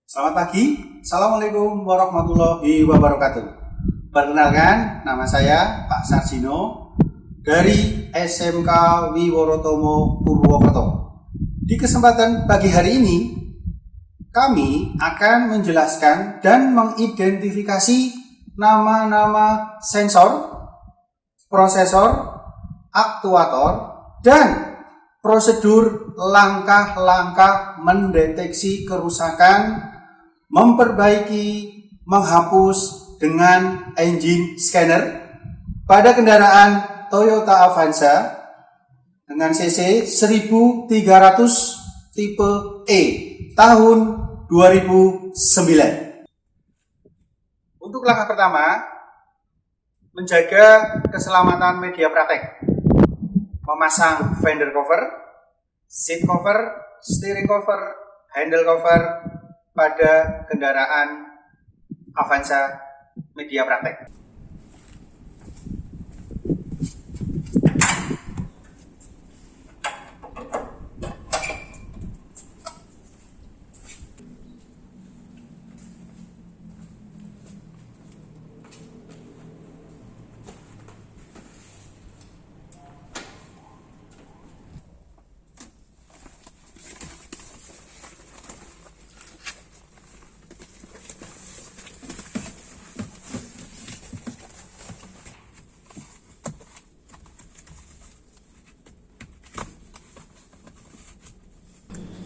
Selamat pagi, Assalamualaikum warahmatullahi wabarakatuh. Perkenalkan, nama saya Pak Sarjino dari SMK Wiworotomo Purwokerto. Di kesempatan pagi hari ini, kami akan menjelaskan dan mengidentifikasi nama-nama sensor, prosesor, aktuator, dan prosedur langkah-langkah mendeteksi kerusakan, memperbaiki, menghapus dengan engine scanner pada kendaraan Toyota Avanza dengan cc 1300 tipe E tahun 2009. Untuk langkah pertama, menjaga keselamatan media praktek. Memasang fender cover, seat cover, steering cover, handle cover pada kendaraan Avanza media praktek.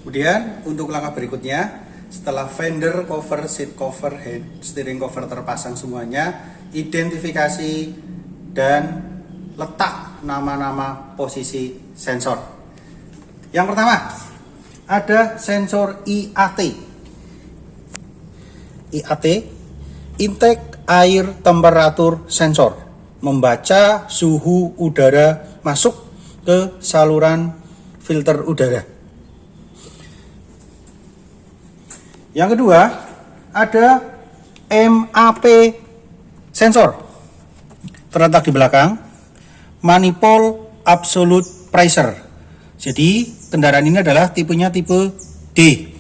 Kemudian untuk langkah berikutnya, setelah fender cover, seat cover, steering cover terpasang semuanya, identifikasi dan letak nama-nama posisi sensor. Yang pertama, ada sensor IAT. IAT, Intake Air Temperature Sensor, membaca suhu udara masuk ke saluran filter udara. Yang kedua, ada MAP sensor, terletak di belakang, Manifold Absolute Pressure. Jadi kendaraan ini adalah tipenya tipe D,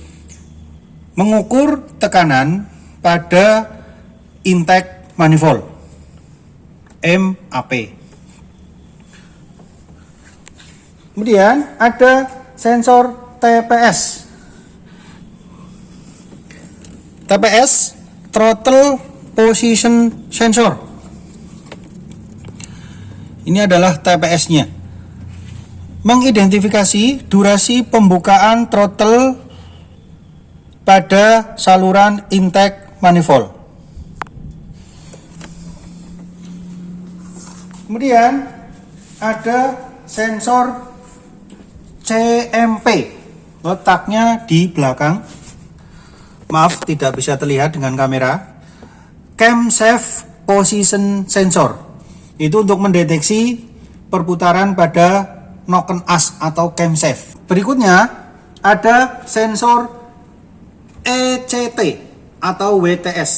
mengukur tekanan pada intake manifold, MAP. Kemudian ada sensor TPS. TPS, Throttle Position Sensor. Ini adalah TPS-nya. Mengidentifikasi durasi pembukaan throttle pada saluran intake manifold. Kemudian ada sensor CMP, letaknya di belakang. Maaf, tidak bisa terlihat dengan kamera. Camshaft Position Sensor, itu untuk mendeteksi perputaran pada knock as atau camshaft. Berikutnya ada sensor ECT atau WTS,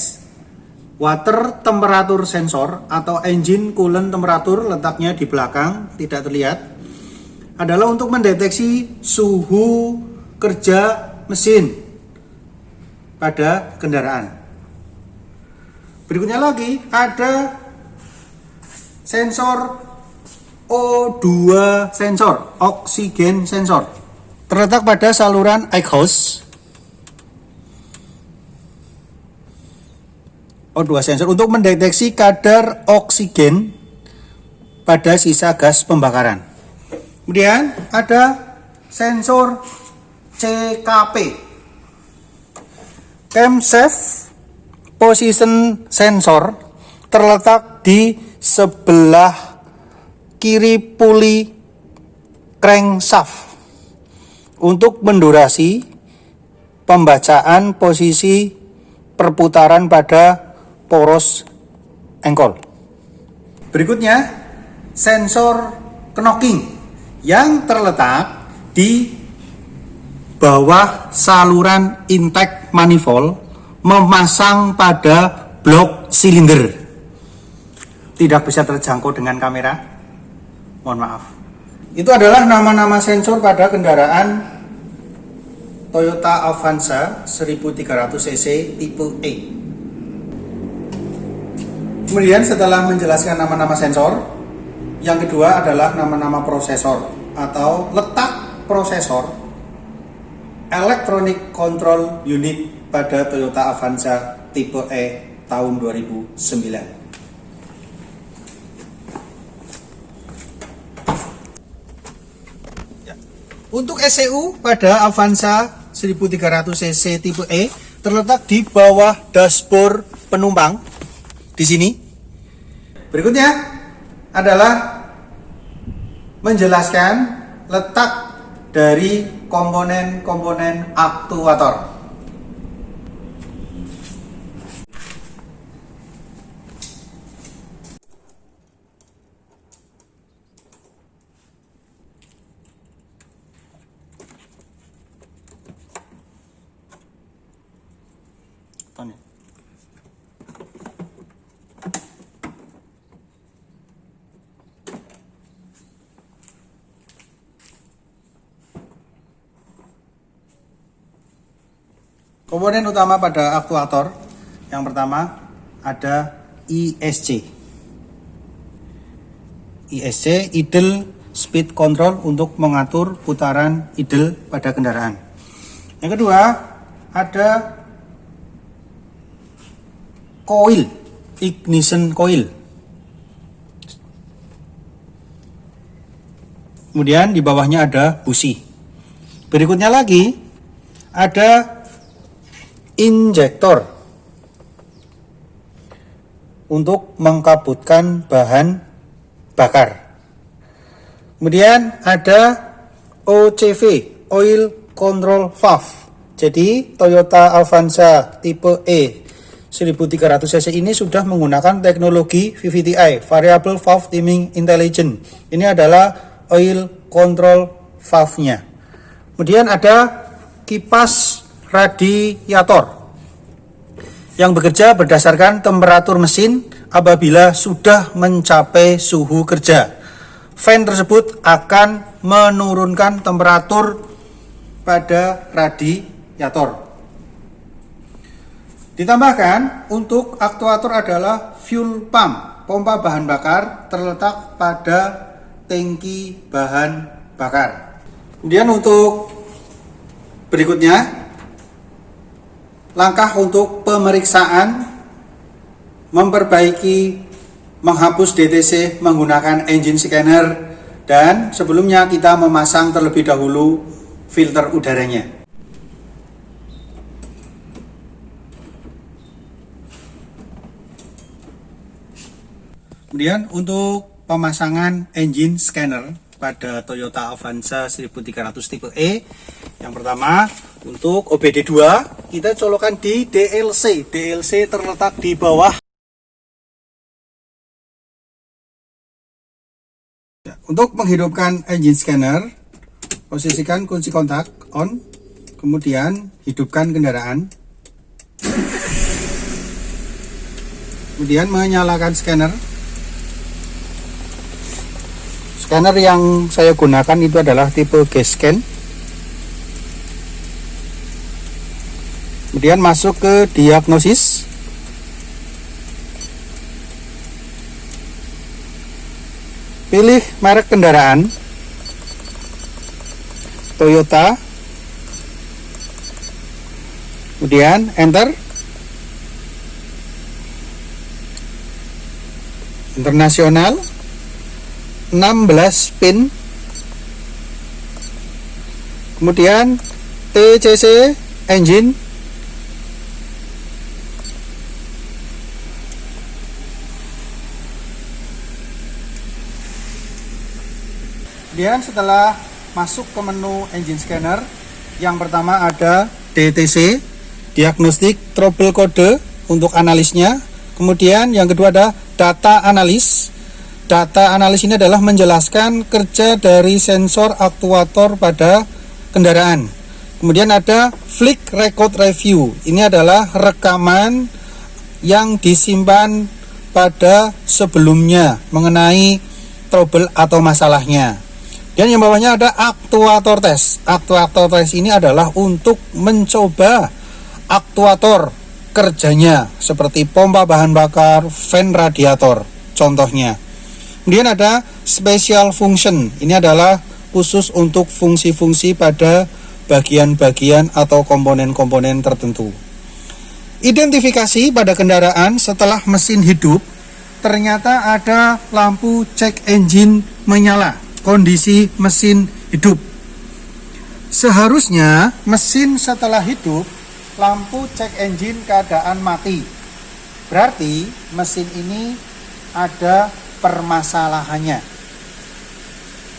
Water Temperature Sensor atau Engine Coolant Temperature, letaknya di belakang, tidak terlihat. Adalah untuk mendeteksi suhu kerja mesin pada kendaraan. Berikutnya lagi ada sensor O2 sensor, oksigen sensor, terletak pada saluran exhaust. O2 sensor untuk mendeteksi kadar oksigen pada sisa gas pembakaran. Kemudian ada sensor CKP, Camshaft Position Sensor, terletak di sebelah kiri puli crankshaft untuk mendurasi pembacaan posisi perputaran pada poros engkol. Berikutnya, sensor knocking yang terletak di bawah saluran intake manifold, memasang pada blok silinder. Tidak bisa terjangkau dengan kamera, mohon maaf. Itu adalah nama-nama sensor pada kendaraan Toyota Avanza 1300 cc tipe E. Kemudian setelah menjelaskan nama-nama sensor, yang kedua adalah nama-nama prosesor atau letak prosesor Electronic Control Unit pada Toyota Avanza tipe E tahun 2009. Untuk ECU pada Avanza 1300 cc tipe E terletak di bawah dashboard penumpang di sini. Berikutnya adalah menjelaskan letak dari komponen-komponen aktuator. Komponen utama pada aktuator yang pertama ada ISC. ISC, idle speed control, untuk mengatur putaran idle pada kendaraan. Yang kedua ada coil, ignition coil. Kemudian di bawahnya ada busi. Berikutnya lagi ada injektor untuk mengkabutkan bahan bakar. Kemudian ada OCV, Oil Control Valve. Jadi Toyota Avanza tipe E 1300 cc ini sudah menggunakan teknologi VVTI, Variable Valve Timing Intelligence. Ini adalah oil control valve-nya. Kemudian ada kipas radiator yang bekerja berdasarkan temperatur mesin apabila sudah mencapai suhu kerja. Fan tersebut akan menurunkan temperatur pada radiator. Ditambahkan untuk aktuator adalah fuel pump, pompa bahan bakar terletak pada tangki bahan bakar. Kemudian untuk berikutnya, langkah untuk pemeriksaan memperbaiki, menghapus DTC menggunakan engine scanner, dan sebelumnya kita memasang terlebih dahulu filter udaranya. Kemudian untuk pemasangan engine scanner pada Toyota Avanza 1300 tipe E, yang pertama untuk OBD2 kita colokan di DLC. DLC terletak di bawah. Untuk menghidupkan engine scanner, posisikan kunci kontak on, kemudian hidupkan kendaraan, kemudian menyalakan scanner. Scanner yang saya gunakan itu adalah tipe G-Scan. Kemudian masuk ke diagnosis. Pilih merek kendaraan, Toyota. Kemudian enter. Internasional 16 pin. Kemudian TCC engine. Kemudian setelah masuk ke menu engine scanner, yang pertama ada DTC, diagnostik trouble code untuk analisnya. Kemudian yang kedua ada data analis. Data analis ini adalah menjelaskan kerja dari sensor aktuator pada kendaraan. Kemudian ada flick record review. Ini adalah rekaman yang disimpan pada sebelumnya mengenai trouble atau masalahnya. Dan yang bawahnya ada aktuator tes. Aktuator tes ini adalah untuk mencoba aktuator kerjanya seperti pompa bahan bakar, fan radiator contohnya. Kemudian ada special function. Ini adalah khusus untuk fungsi-fungsi pada bagian-bagian atau komponen-komponen tertentu. Identifikasi pada kendaraan setelah mesin hidup, ternyata ada lampu check engine menyala, kondisi mesin hidup. Seharusnya mesin setelah hidup, lampu check engine keadaan mati. Berarti mesin ini ada permasalahannya.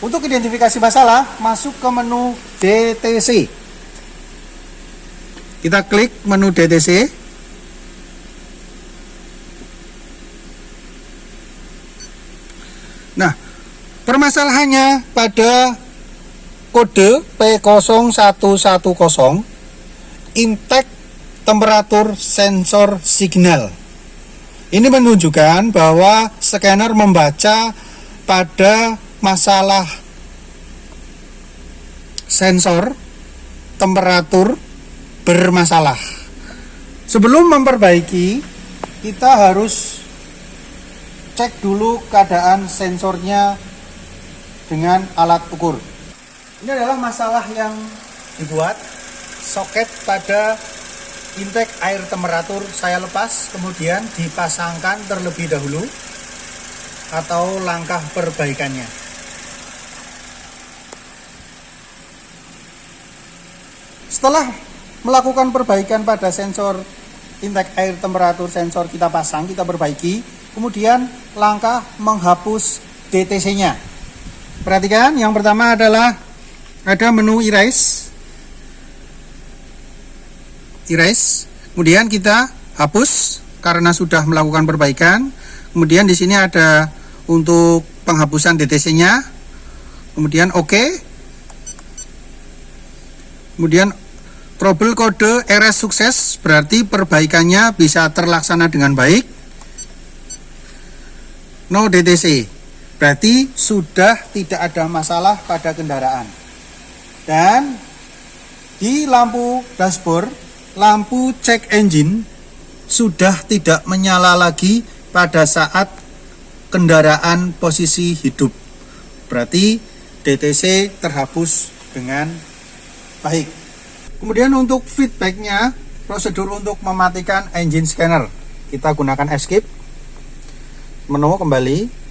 Untuk identifikasi masalah, masuk ke menu DTC. Kita klik menu DTC. Nah, permasalahannya pada kode P0110 intake temperatur sensor signal. Ini menunjukkan bahwa scanner membaca pada masalah sensor temperatur bermasalah. Sebelum memperbaiki, kita harus cek dulu keadaan sensornya dengan alat ukur. Ini adalah masalah yang dibuat soket pada intake air temperatur saya lepas, kemudian dipasangkan terlebih dahulu atau langkah perbaikannya. Setelah melakukan perbaikan pada sensor intake air temperatur sensor kita pasang, kita perbaiki, kemudian langkah menghapus DTC-nya. Perhatikan, yang pertama adalah ada menu erase. Kemudian kita hapus karena sudah melakukan perbaikan. Kemudian di sini ada untuk penghapusan DTC-nya. Kemudian OK. Kemudian trouble kode RS sukses, berarti perbaikannya bisa terlaksana dengan baik. No DTC, berarti sudah tidak ada masalah pada kendaraan. Dan di lampu dashboard, lampu check engine sudah tidak menyala lagi pada saat kendaraan posisi hidup. Berarti DTC terhapus dengan baik. Kemudian untuk feedbacknya, prosedur untuk mematikan engine scanner, kita gunakan escape, menu kembali.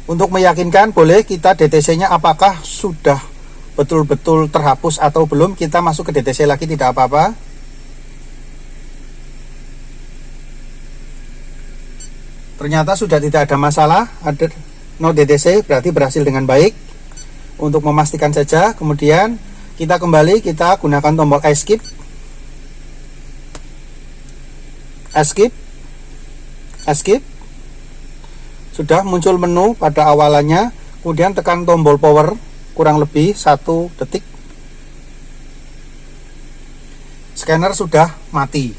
Untuk meyakinkan, boleh kita DTC-nya apakah sudah betul-betul terhapus atau belum. Kita masuk ke DTC lagi, tidak apa-apa. Ternyata sudah tidak ada masalah, ada no DTC, berarti berhasil dengan baik. Untuk memastikan saja, kemudian kita kembali, kita gunakan tombol escape. Sudah muncul menu pada awalannya, kemudian tekan tombol power kurang lebih 1 detik. Scanner sudah mati.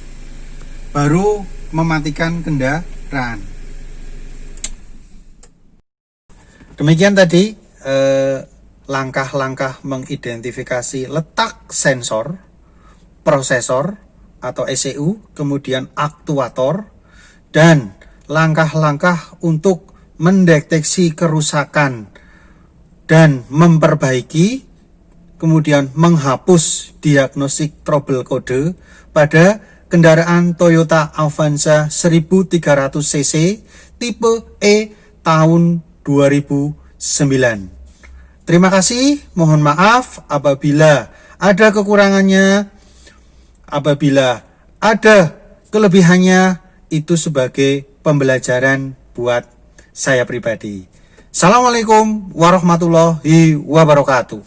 Baru mematikan kendaraan. Demikian tadi langkah-langkah mengidentifikasi letak sensor, prosesor atau ECU, kemudian aktuator, dan langkah-langkah untuk mendeteksi kerusakan dan memperbaiki, kemudian menghapus diagnostik trouble code pada kendaraan Toyota Avanza 1300 cc tipe E tahun 2009. Terima kasih, mohon maaf apabila ada kekurangannya, apabila ada kelebihannya, itu sebagai pembelajaran buat saya pribadi. Assalamualaikum warahmatullahi wabarakatuh.